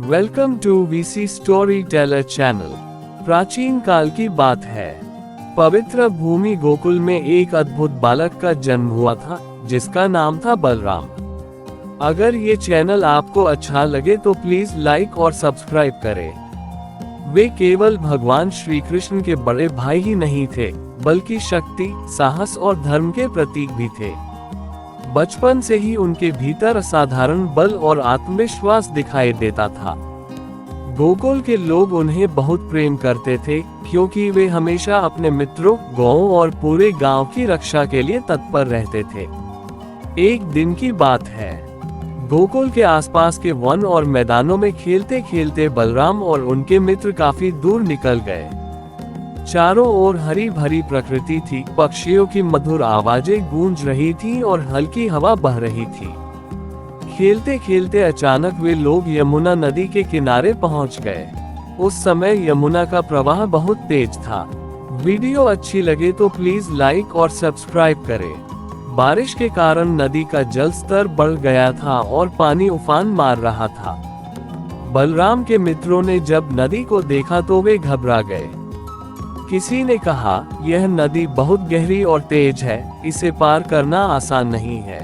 Welcome to VC storyteller channel. प्राचीन काल की बात है। पवित्र भूमि गोकुल में एक अद्भुत बालक का जन्म हुआ था जिसका नाम था बलराम। अगर ये चैनल आपको अच्छा लगे तो प्लीज लाइक और सब्सक्राइब करें। वे केवल भगवान श्री कृष्ण के बड़े भाई ही नहीं थे, बल्कि शक्ति, साहस और धर्म के प्रतीक भी थे। बचपन से ही उनके भीतर असाधारण बल और आत्मविश्वास दिखाई देता था। गोकुल के लोग उन्हें बहुत प्रेम करते थे क्योंकि वे हमेशा अपने मित्रों, गौओं और पूरे गांव की रक्षा के लिए तत्पर रहते थे। एक दिन की बात है, गोकुल के आसपास के वन और मैदानों में खेलते खेलते बलराम और उनके मित्र काफी दूर निकल गए। चारों ओर हरी भरी प्रकृति थी, पक्षियों की मधुर आवाजें गूंज रही थीं और हल्की हवा बह रही थी। खेलते खेलते अचानक वे लोग यमुना नदी के किनारे पहुंच गए। उस समय यमुना का प्रवाह बहुत तेज था। वीडियो अच्छी लगे तो प्लीज लाइक और सब्सक्राइब करें। बारिश के कारण नदी का जल स्तर बढ़ गया था और पानी उफान मार रहा था। बलराम के मित्रों ने जब नदी को देखा तो वे घबरा गए। किसी ने कहा, यह नदी बहुत गहरी और तेज है, इसे पार करना आसान नहीं है।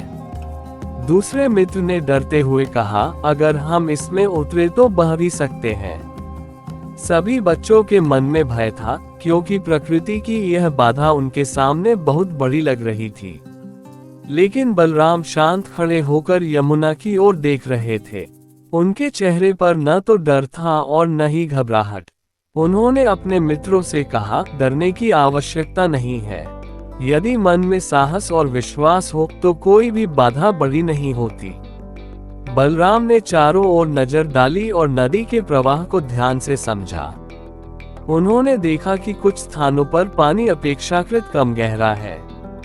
दूसरे मित्र ने डरते हुए कहा, अगर हम इसमें उतरे तो बह भी सकते हैं। सभी बच्चों के मन में भय था क्योंकि प्रकृति की यह बाधा उनके सामने बहुत बड़ी लग रही थी। लेकिन बलराम शांत खड़े होकर यमुना की ओर देख रहे थे। उनके चेहरे पर न तो डर था और न ही घबराहट। उन्होंने अपने मित्रों से कहा, डरने की आवश्यकता नहीं है। यदि मन में साहस और विश्वास हो तो कोई भी बाधा बड़ी नहीं होती। बलराम ने चारों ओर नजर डाली और नदी के प्रवाह को ध्यान से समझा। उन्होंने देखा कि कुछ स्थानों पर पानी अपेक्षाकृत कम गहरा है।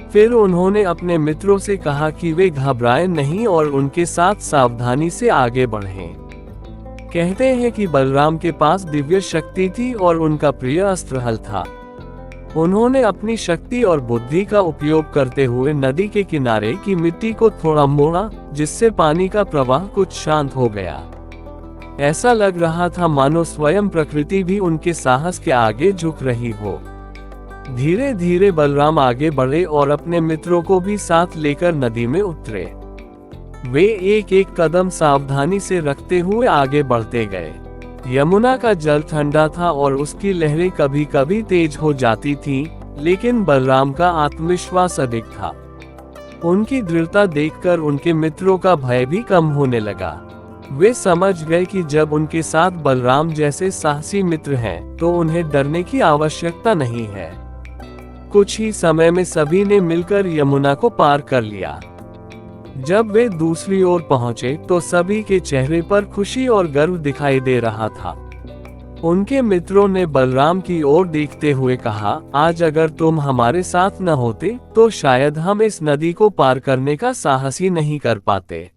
फिर उन्होंने अपने मित्रों से कहा कि वे घबराएं नहीं और उनके साथ सावधानी से आगे बढ़ें। कहते हैं कि बलराम के पास दिव्य शक्ति थी और उनका प्रिय अस्त्र हल था। उन्होंने अपनी शक्ति और बुद्धि का उपयोग करते हुए नदी के किनारे की मिट्टी को थोड़ा मोड़ा, जिससे पानी का प्रवाह कुछ शांत हो गया। ऐसा लग रहा था मानो स्वयं प्रकृति भी उनके साहस के आगे झुक रही हो। धीरे धीरे बलराम आगे बढ़े और अपने मित्रों को भी साथ लेकर नदी में उतरे। वे एक एक कदम सावधानी से रखते हुए आगे बढ़ते गए। यमुना का जल ठंडा था और उसकी लहरें कभी कभी तेज हो जाती थीं, लेकिन बलराम का आत्मविश्वास अधिक था। उनकी दृढ़ता देखकर उनके मित्रों का भय भी कम होने लगा। वे समझ गए कि जब उनके साथ बलराम जैसे साहसी मित्र हैं, तो उन्हें डरने की आवश्यकता नहीं है। कुछ ही समय में सभी ने मिलकर यमुना को पार कर लिया। जब वे दूसरी ओर पहुंचे तो सभी के चेहरे पर खुशी और गर्व दिखाई दे रहा था। उनके मित्रों ने बलराम की ओर देखते हुए कहा, आज अगर तुम हमारे साथ न होते तो शायद हम इस नदी को पार करने का साहस ही नहीं कर पाते।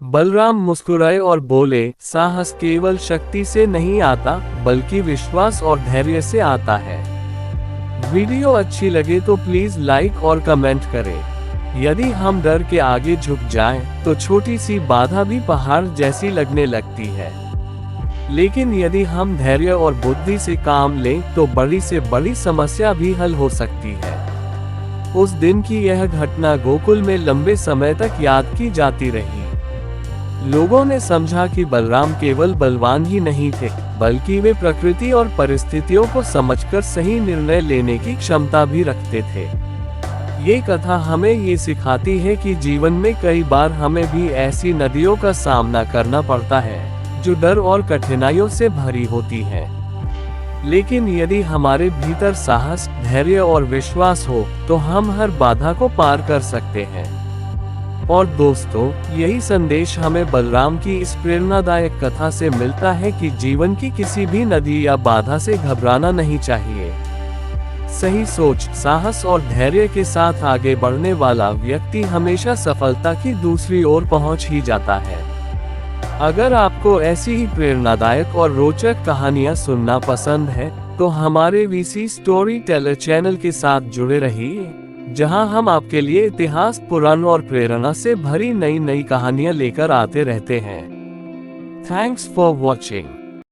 बलराम मुस्कुराए और बोले, साहस केवल शक्ति से नहीं आता, बल्कि विश्वास और धैर्य से आता है। वीडियो अच्छी लगे तो प्लीज लाइक और कमेंट करें। यदि हम डर के आगे झुक जाएं, तो छोटी सी बाधा भी पहाड़ जैसी लगने लगती है। लेकिन यदि हम धैर्य और बुद्धि से काम लें, तो बड़ी से बड़ी समस्या भी हल हो सकती है। उस दिन की यह घटना गोकुल में लंबे समय तक याद की जाती रही। लोगों ने समझा कि बलराम केवल बलवान ही नहीं थे, बल्कि वे प्रकृति और परिस्थितियों को समझकर सही निर्णय लेने की क्षमता भी रखते थे। ये कथा हमें ये सिखाती है कि जीवन में कई बार हमें भी ऐसी नदियों का सामना करना पड़ता है जो डर और कठिनाइयों से भरी होती हैं। लेकिन यदि हमारे भीतर साहस, धैर्य और विश्वास हो तो हम हर बाधा को पार कर सकते हैं। और दोस्तों, यही संदेश हमें बलराम की इस प्रेरणादायक कथा से मिलता है कि जीवन की किसी भी नदी या बाधा से घबराना नहीं चाहिए। सही सोच, साहस और धैर्य के साथ आगे बढ़ने वाला व्यक्ति हमेशा सफलता की दूसरी ओर पहुंच ही जाता है। अगर आपको ऐसी ही प्रेरणादायक और रोचक कहानियां सुनना पसंद है, तो हमारे वीसी स्टोरी टेलर चैनल के साथ जुड़े रहिए, जहां हम आपके लिए इतिहास, पुराण और प्रेरणा से भरी नई नई कहानियां लेकर आते रहते हैं। Thanks for watching.